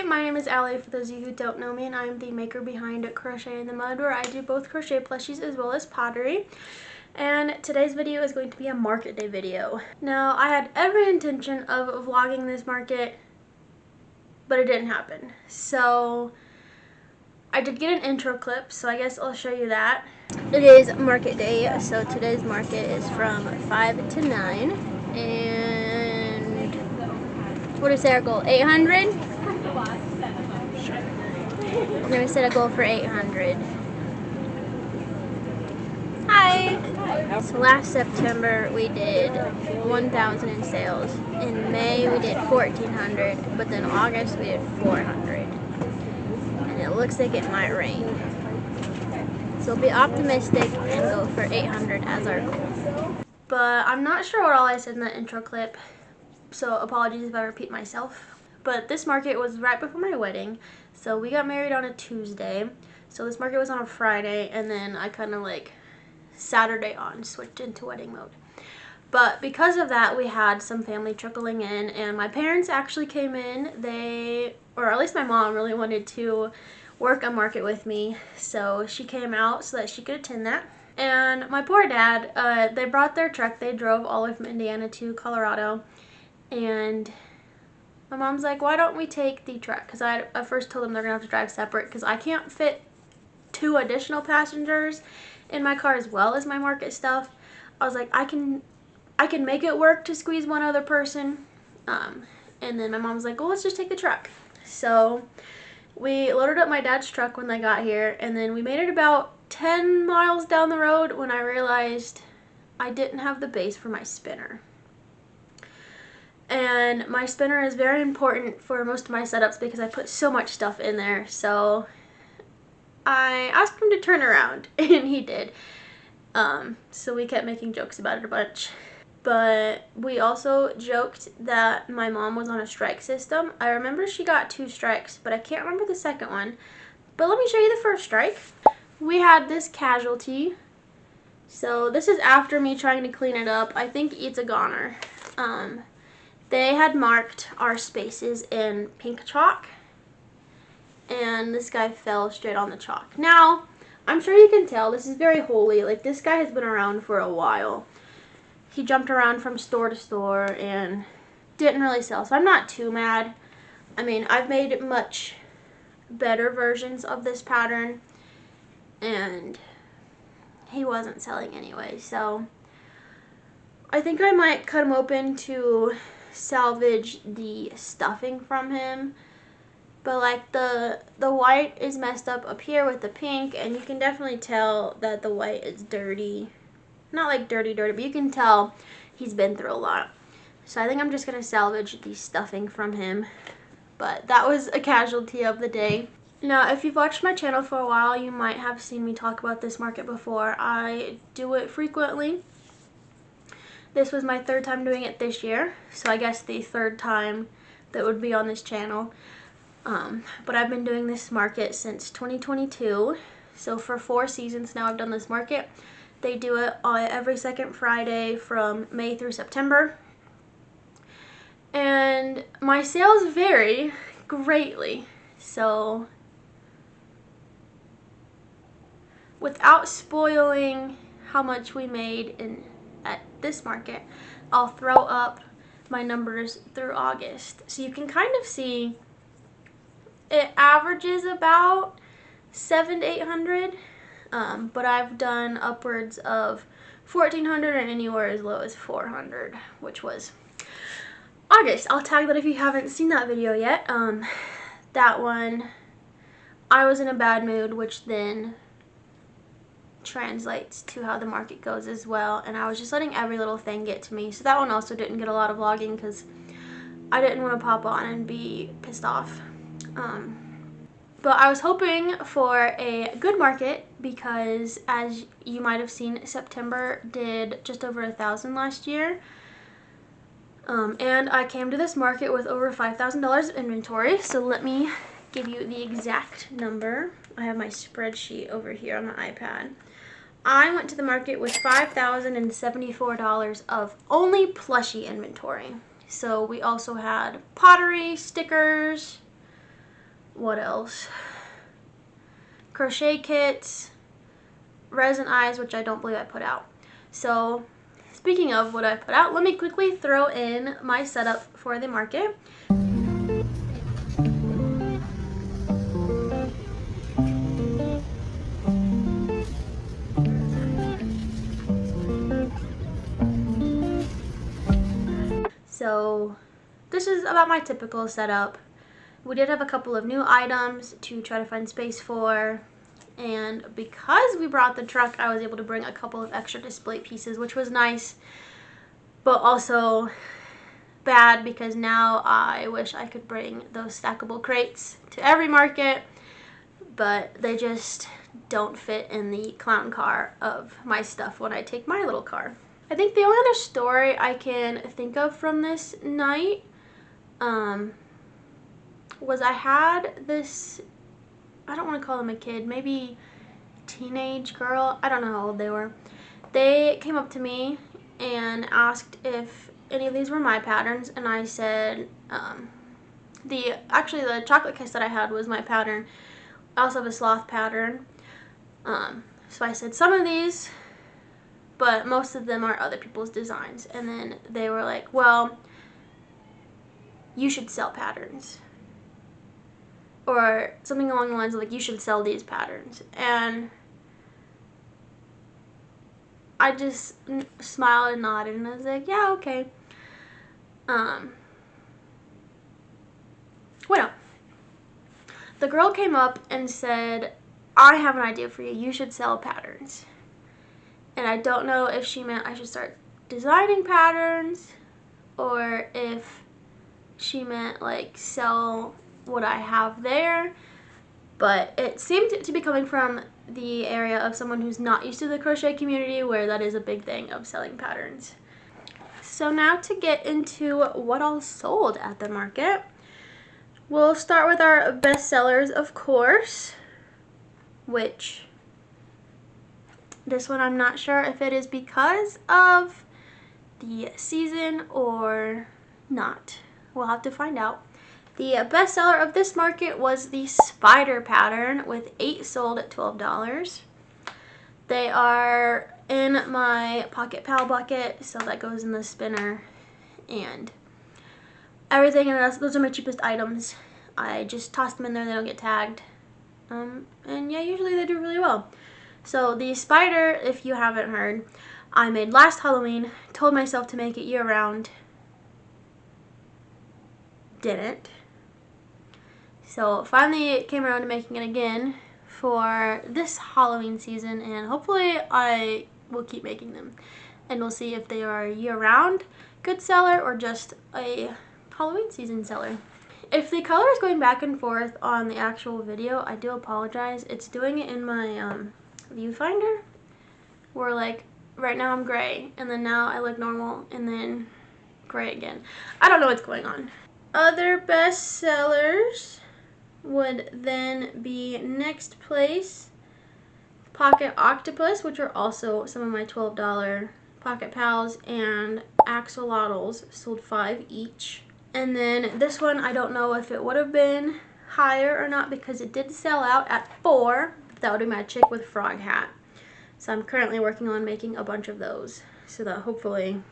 my name is Allie for those of you who don't know me, and I'm the maker behind Crochet in the Mud, where I do both crochet plushies as well as pottery. And today's video is going to be a market day video. Now, I had every intention of vlogging this market, but it didn't happen. So I did get an intro clip, so I guess I'll show you that. It is market day, so today's market is from 5 to 9. And what is our goal? 800? I'm going to set a goal for 800. Hi! So last September we did 1,000 in sales. In May we did 1,400, but then August we did 400. And it looks like it might rain. So be optimistic and go for 800 as our goal. But I'm not sure what all I said in that intro clip, so apologies if I repeat myself. But this market was right before my wedding. So we got married on a Tuesday. So this market was on a Friday, and then I kind of like Saturday on switched into wedding mode. But because of that, we had some family trickling in, and my parents actually came in. Or at least my mom really wanted to work a market with me, so she came out so that she could attend that. And my poor dad, they brought their truck. They drove all the way from Indiana to Colorado, and my mom's like, why don't we take the truck? Because I at first told them they're gonna have to drive separate because I can't fit 2 additional passengers in my car as well as my market stuff. I was like, I can make it work to squeeze one other person. And then my mom was like, well, let's just take the truck. So we loaded up my dad's truck when they got here, and then we made it about 10 miles down the road when I realized I didn't have the base for my spinner. And my spinner is very important for most of my setups because I put so much stuff in there. So I asked him to turn around, and he did. So we kept making jokes about it a bunch. But we also joked that my mom was on a strike system. I remember she got 2 strikes, but I can't remember the second one. But let me show you the first strike. We had this casualty. So this is after me trying to clean it up. I think it's a goner. They had marked our spaces in pink chalk, and this guy fell straight on the chalk. Now, I'm sure you can tell this is very holy. Like, this guy has been around for a while. He jumped around from store to store and didn't really sell, so I'm not too mad. I mean, I've made much better versions of this pattern, and he wasn't selling anyway, so I think I might cut him open to salvage the stuffing from him. But like the white is messed up here with the pink, and you can definitely tell that the white is dirty. Not like dirty, but you can tell he's been through a lot. So I think I'm just gonna salvage the stuffing from him. But that was a casualty of the day. Now, if you've watched my channel for a while, you might have seen me talk about this market before. I do it frequently. This was my 3rd time doing it this year, so I guess the 3rd time that would be on this channel. But I've been doing this market since 2022, so for 4 seasons now I've done this market. They do it every second Friday from May through September, and my sales vary greatly. So without spoiling how much we made at this market, I'll throw up my numbers through August, so you can kind of see it averages about 700 to 800, but I've done upwards of 1,400 and anywhere as low as 400, which was August. I'll tag that if you haven't seen that video yet. That one, I was in a bad mood, which then translates to how the market goes as well, and I was just letting every little thing get to me. So that one also didn't get a lot of vlogging because I didn't want to pop on and be pissed off. But I was hoping for a good market because, as you might have seen, September did just over 1,000 last year. And I came to this market with over $5,000 of inventory. So let me give you the exact number. I have my spreadsheet over here on the iPad. I went to the market with $5,074 of only plushie inventory. So we also had pottery, stickers, what else? Crochet kits, resin eyes, which I don't believe I put out. So speaking of what I put out, let me quickly throw in my setup for the market. So this is about my typical setup. We did have a couple of new items to try to find space for, and because we brought the truck, I was able to bring a couple of extra display pieces, which was nice, but also bad because now I wish I could bring those stackable crates to every market, but they just don't fit in the clown car of my stuff when I take my little car. I think the only other story I can think of from this night was I had this, I don't want to call them a kid, maybe teenage girl, I don't know how old they were. They came up to me and asked if any of these were my patterns, and I said actually the chocolate kiss that I had was my pattern. I also have a sloth pattern, so I said some of these, but most of them are other people's designs. And then they were like, well, you should sell patterns, or something along the lines of like, you should sell these patterns. And I just smiled and nodded, and I was like, yeah, okay. Well, the girl came up and said, I have an idea for you. You should sell patterns. And I don't know if she meant I should start designing patterns, or if she meant like sell what I have there. But it seemed to be coming from the area of someone who's not used to the crochet community, where that is a big thing of selling patterns. So now to get into what all sold at the market. We'll start with our best sellers, of course, which this one I'm not sure if it is because of the season or not. We'll have to find out. The best seller of this market was the spider pattern, with 8 sold at $12. They are in my Pocket Pal bucket, so that goes in the spinner, and everything in this, those are my cheapest items. I just toss them in there, they don't get tagged. And yeah, usually they do really well. So the spider, if you haven't heard, I made last Halloween, told myself to make it year round. Didn't. So finally it came around to making it again for this Halloween season, and hopefully I will keep making them. And we'll see if they are a year-round good seller or just a Halloween season seller. If the color is going back and forth on the actual video, I do apologize. It's doing it in my viewfinder, where like right now I'm gray, and then now I look normal, and then gray again. I don't know what's going on. Other best sellers would then be next place Pocket Octopus, which are also some of my $12 Pocket Pals, and Axolotls, sold 5 each. And then this one, I don't know if it would have been higher or not because it did sell out at 4. That would be my chick with frog hat. So I'm currently working on making a bunch of those so that hopefully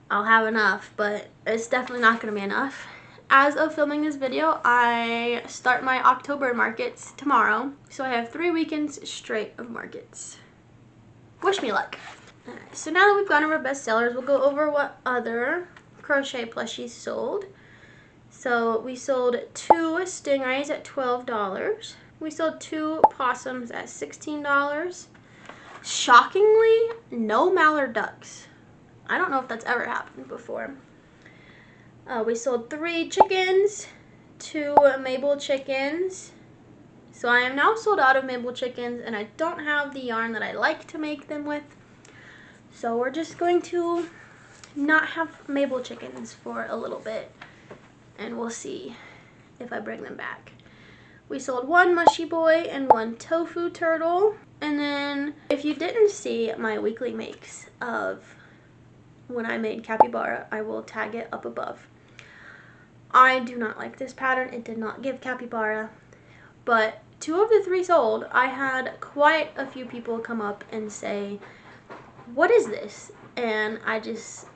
I'll have enough, but it's definitely not going to be enough. As of filming this video, I start my October markets tomorrow, so I have 3 weekends straight of markets. Wish me luck. Alright, so now that we've gone over best sellers, we'll go over what other crochet plushies sold. So we sold 2 stingrays at $12. We sold 2 possums at $16. Shockingly, no mallard ducks. I don't know if that's ever happened before. We sold 3 chickens, 2 Mabel chickens. So I am now sold out of Mabel chickens, and I don't have the yarn that I like to make them with. So we're just going to not have Mabel chickens for a little bit, and we'll see if I bring them back. We sold 1 mushy boy and 1 tofu turtle. And then if you didn't see my weekly makes of when I made capybara, I will tag it up above. I do not like this pattern. It did not give capybara, but 2 of the 3 sold. I had quite a few people come up and say, what is this? And I just,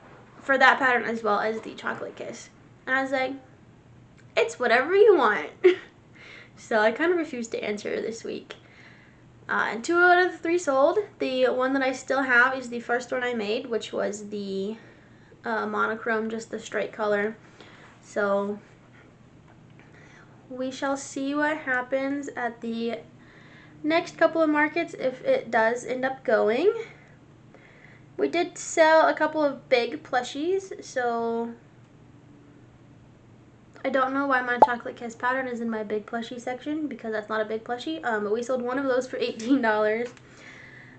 for that pattern as well as the chocolate kiss, and I was like, it's whatever you want. So I kind of refused to answer this week. And 2 out of the 3 sold. The one that I still have is the first one I made, which was the monochrome, just the straight color. So we shall see what happens at the next couple of markets if it does end up going. We did sell a couple of big plushies, so I don't know why my chocolate kiss pattern is in my big plushie section, because that's not a big plushie. But we sold one of those for $18.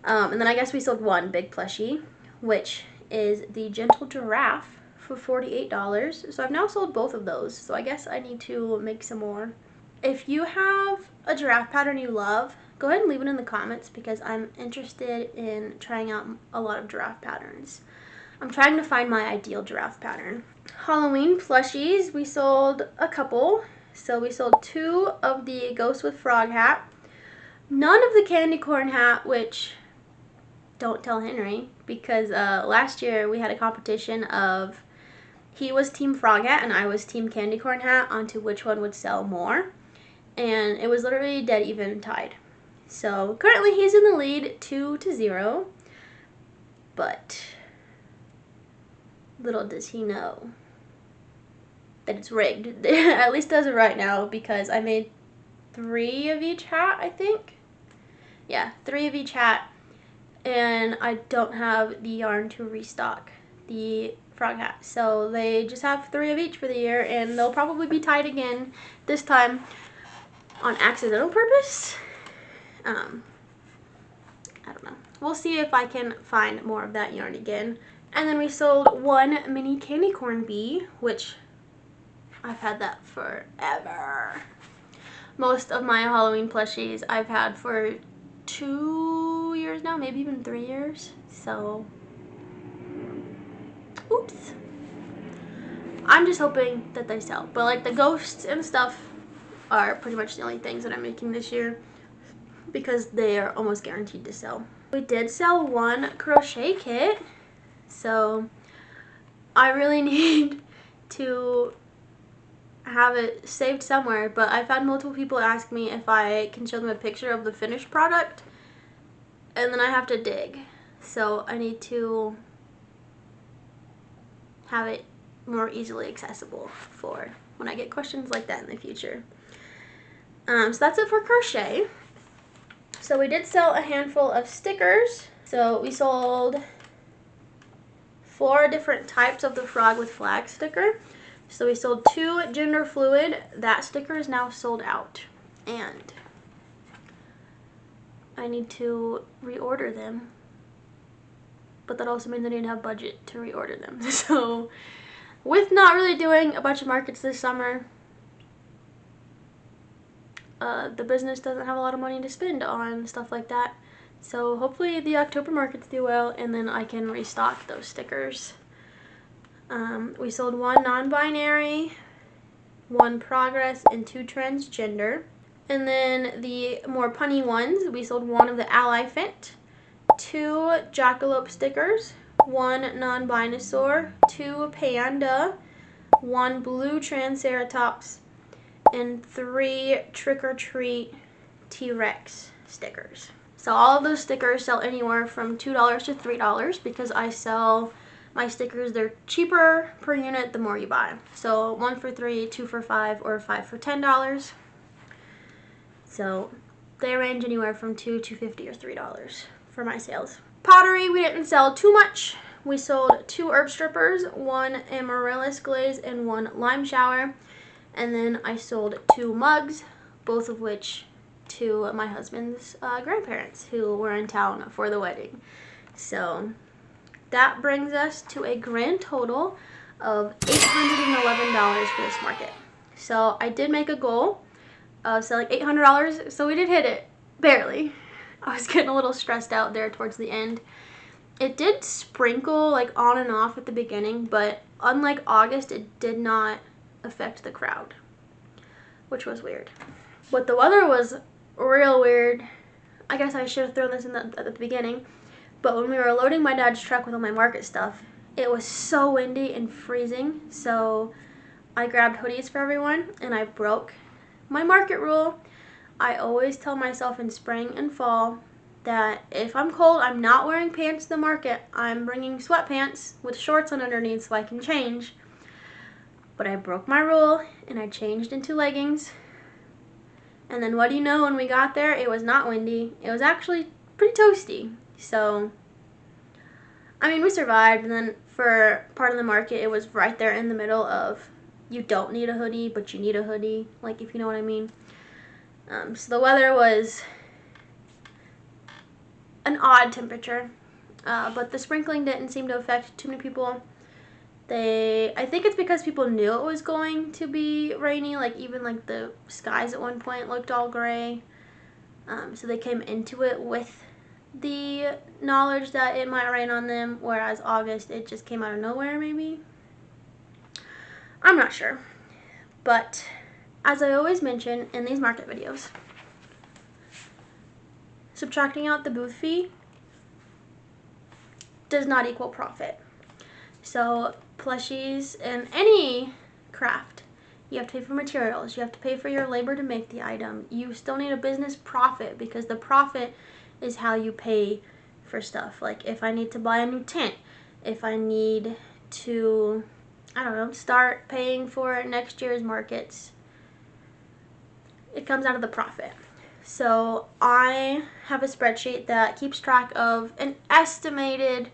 And then I guess we sold one big plushie, which is the gentle giraffe, for $48. So I've now sold both of those, so I guess I need to make some more. If you have a giraffe pattern you love, go ahead and leave it in the comments, because I'm interested in trying out a lot of giraffe patterns. I'm trying to find my ideal giraffe pattern. Halloween plushies, we sold a couple. So we sold 2 of the ghost with frog hat, none of the candy corn hat, which don't tell Henry, because last year we had a competition of, he was team frog hat and I was team candy corn hat, onto which one would sell more, and it was literally dead even tied. So currently he's in the lead 2-0, but little does he know that it's rigged. At least as of right now, because I made 3 of each hat, I think. Yeah, 3 of each hat, and I don't have the yarn to restock the frog hat. So they just have 3 of each for the year, and they'll probably be tied again, this time on accidental purpose. I don't know. We'll see if I can find more of that yarn again. And then we sold 1 mini candy corn bee, which I've had that forever. Most of my Halloween plushies I've had for 2 years now, maybe even 3 years. So, oops. I'm just hoping that they sell. But like the ghosts and stuff are pretty much the only things that I'm making this year, because they are almost guaranteed to sell. We did sell 1 crochet kit, so I really need to have it saved somewhere, but I've had multiple people ask me if I can show them a picture of the finished product, and then I have to dig. So I need to have it more easily accessible for when I get questions like that in the future. So that's it for crochet. So we did sell a handful of stickers. So we sold 4 different types of the frog with flag sticker. So we sold 2 gender fluid. That sticker is now sold out, and I need to reorder them, but that also means I need to have budget to reorder them. So with not really doing a bunch of markets this summer, the business doesn't have a lot of money to spend on stuff like that. So hopefully the October markets do well, and then I can restock those stickers. We sold 1 non-binary, 1 progress, and 2 transgender. And then the more punny ones, we sold 1 of the Ally Fint, 2 Jackalope stickers, 1 non-binosaur, 2 Panda, 1 blue Triceratops, and 3 Trick or Treat T-Rex stickers. So all of those stickers sell anywhere from $2 to $3, because I sell my stickers, they're cheaper per unit the more you buy. So 1 for $3, 2 for $5, or 5 for $10. So they range anywhere from $2 to $50 or $3 for my sales. Pottery, we didn't sell too much. We sold 2 herb strippers, 1 amaryllis glaze, and 1 lime shower. And then I sold 2 mugs, both of which to my husband's grandparents who were in town for the wedding. So that brings us to a grand total of $811 for this market. So I did make a goal of selling $800, so we did hit it, barely. I was getting a little stressed out there towards the end. It did sprinkle like on and off at the beginning, but unlike August, it did not affect the crowd, which was weird. But the weather was real weird. I guess I should have thrown this in at the beginning, but when we were loading my dad's truck with all my market stuff, it was so windy and freezing, so I grabbed hoodies for everyone, and I broke my market rule. I always tell myself in spring and fall that if I'm cold, I'm not wearing pants to the market. I'm bringing sweatpants with shorts on underneath so I can change. But I broke my rule, and I changed into leggings. And then what do you know, when we got there, it was not windy. It was actually pretty toasty. So, I mean, we survived. And then for part of the market, it was right there in the middle of, you don't need a hoodie, but you need a hoodie, like, if you know what I mean. So the weather was an odd temperature, but the sprinkling didn't seem to affect too many people. I think it's because people knew it was going to be rainy, like even like the skies at one point looked all gray. So they came into it with the knowledge that it might rain on them, whereas August, it just came out of nowhere maybe. I'm not sure. But as I always mention in these market videos, subtracting out the booth fee does not equal profit. So plushies and any craft, you have to pay for materials, you have to pay for your labor to make the item. You still need a business profit, because the profit is how you pay for stuff. Like if I need to buy a new tent, if I need to, I don't know, start paying for next year's markets, it comes out of the profit. So I have a spreadsheet that keeps track of an estimated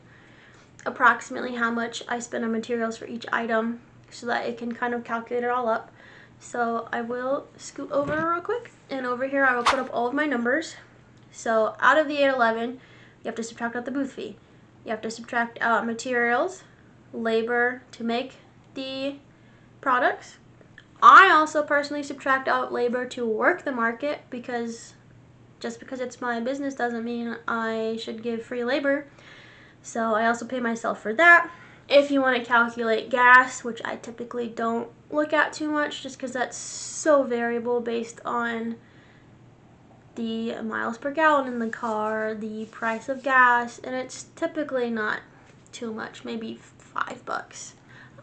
approximately how much I spend on materials for each item, so that it can kind of calculate it all up. So I will scoot over real quick, and over here I will put up all of my numbers. So out of the $811, you have to subtract out the booth fee. You have to subtract out materials, labor to make the products. I also personally subtract out labor to work the market, because just because it's my business doesn't mean I should give free labor. So I also pay myself for that. If you want to calculate gas, which I typically don't look at too much just because that's so variable based on the miles per gallon in the car, the price of gas, and it's typically not too much, maybe $5.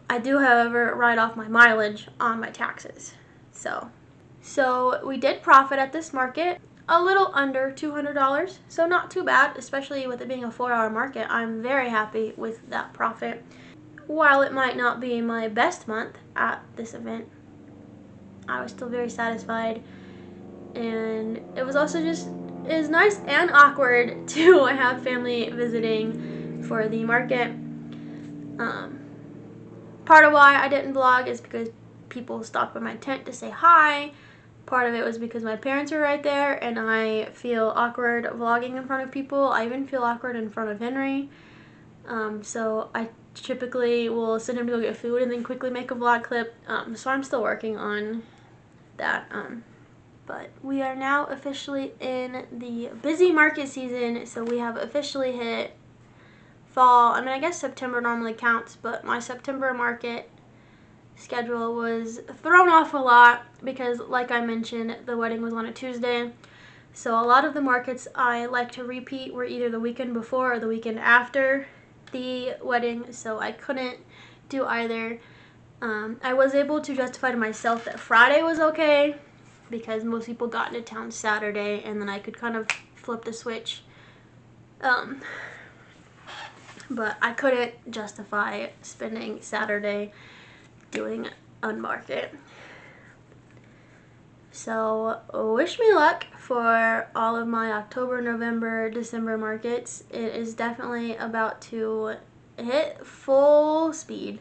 I do, however, write off my mileage on my taxes. So we did profit at this market, a little under $200, so not too bad, especially with it being a 4-hour market. I'm very happy with that profit. While it might not be my best month at this event, I was still very satisfied, and it was also just, it was nice and awkward to have family visiting for the market. Part of why I didn't vlog is because people stopped by my tent to say hi. Part of it was because my parents were right there, and I feel awkward vlogging in front of people. I even feel awkward in front of Henry. So I typically will send him to go get food and then quickly make a vlog clip. So I'm still working on that. But we are now officially in the busy market season, so we have officially hit fall. I mean, I guess September normally counts, but my September market schedule was thrown off a lot because, like I mentioned, the wedding was on a Tuesday. So a lot of the markets I like to repeat were either the weekend before or the weekend after the wedding, so I couldn't do either. I was able to justify to myself that Friday was okay because most people got into town Saturday, and then I could kind of flip the switch. But I couldn't justify spending Saturday doing a market. So wish me luck for all of my October, November, December markets. It is definitely about to hit full speed.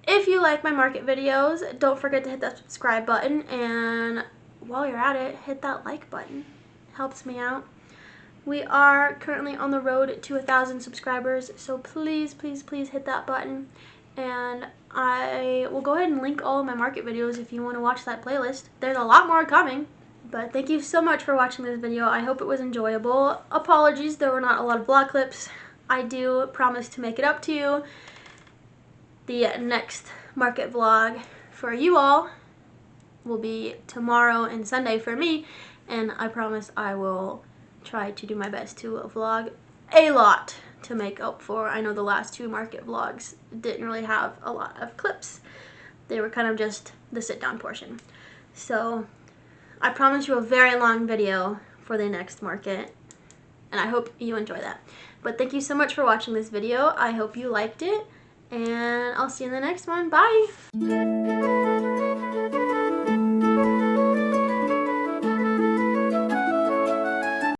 If you like my market videos, don't forget to hit that subscribe button, and while you're at it, hit that like button. It helps me out. We are currently on the road to 1,000 subscribers, so please, please, please hit that button. And I will go ahead and link all of my market videos if you want to watch that playlist. There's a lot more coming. But thank you so much for watching this video. I hope it was enjoyable. Apologies, there were not a lot of vlog clips. I do promise to make it up to you. The next market vlog for you all will be tomorrow and Sunday for me, and I promise I will try to do my best to vlog a lot to make up for. I know the last 2 market vlogs didn't really have a lot of clips. They were kind of just the sit down portion. So I promise you a very long video for the next market, and I hope you enjoy that. But thank you so much for watching this video. I hope you liked it, and I'll see you in the next one. Bye!